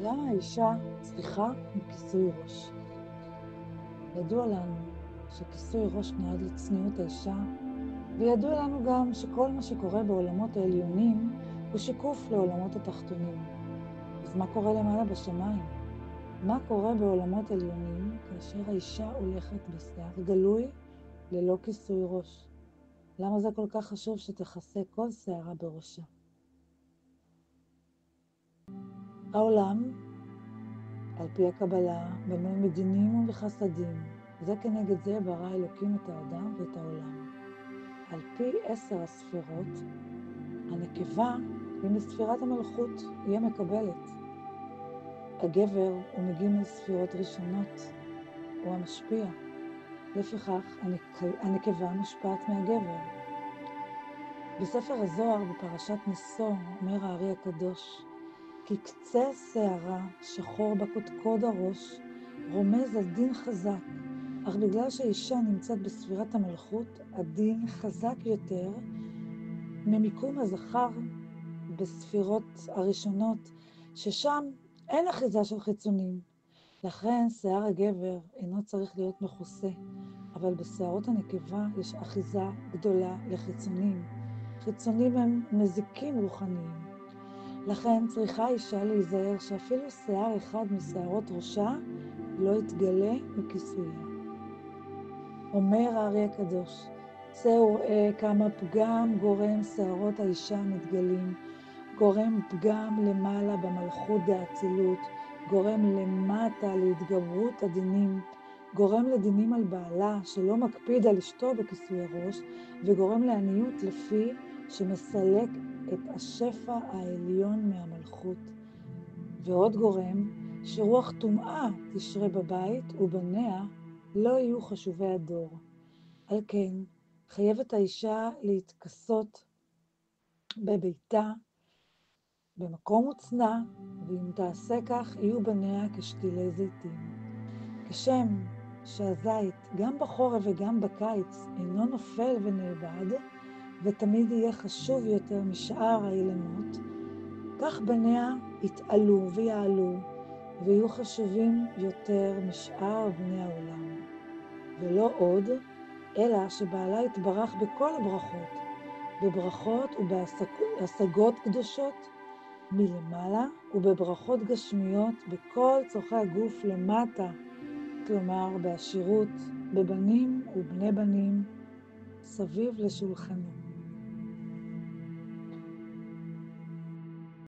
למה האישה צריכה מכיסוי ראש? ידוע לנו שכיסוי ראש נועד לצניעות האישה, וידוע לנו גם שכל מה שקורה בעולמות העליונים הוא שיקוף לעולמות התחתונים. אז מה קורה למעלה בשמיים? מה קורה בעולמות עליונים כאשר האישה הולכת בשיער גלוי ללא כיסוי ראש? למה זה כל כך חשוב שתכסה כל שערה בראשה? העולם, על פי הקבלה, בנוי מדינים ובחסדים. זה כנגד זה ברא אלוקים את האדם ואת העולם. על פי 10 הספירות, הנקבה היא מספירת המלכות, היא המקבלת. הגבר הוא מגיע מספירות ראשונות, הוא המשפיע. לפיכך, הנקבה מושפעת מהגבר. בספר הזוהר בפרשת נשוא אומר הארי הקדוש, כי קצה השערה שחור בקודקוד הראש רומז על דין חזק, אך בגלל שהאישה נמצאת בספירת המלכות, הדין חזק יותר ממיקום הזכר בספירות הראשונות, ששם אין אחיזה של חיצונים. לכן שיער הגבר אינו צריך להיות מכוסה, אבל בשערות הנקבה יש אחיזה גדולה לחיצונים. חיצונים הם מזיקים רוחניים. לכן צריכה האישה להיזהר שאפילו שיער אחד משערות ראשה לא יתגלה מכיסויה. אומר הארי הקדוש, צא וראה כמה פגם גורם שערות האישה מתגלים, גורם פגם למעלה במלכות דאצילות, גורם למטה להתגברות הדינים, גורם לדינים על בעלה שלא מקפיד על אשתו בכיסוי הראש, וגורם לעניות לפי שמסלק את השפע העליון מהמלכות. ועוד גורם שרוח טומאה תשרה בבית ובניה לא יהיו חשובי הדור. על כן חייבת האישה להתכסות בביתה במקום מוצנע, ואם תעשה כך יהיו בניה כשתילי זיתים. כשם שהזית גם בחורף וגם בקיץ אינו נופל ונאבד, ותמיד יהיה חשוב יותר משאר האילנות, כך בניה יתעלו ויעלו, ויהיו חשובים יותר משאר בני העולם. ולא עוד, אלא שבעלה יתברך בכל הברכות, בברכות ובהשגות קדושות מלמעלה, ובברכות גשמיות בכל צורכי הגוף למטה, כלומר בעשירות, בבנים ובני בנים, סביב לשולחנו.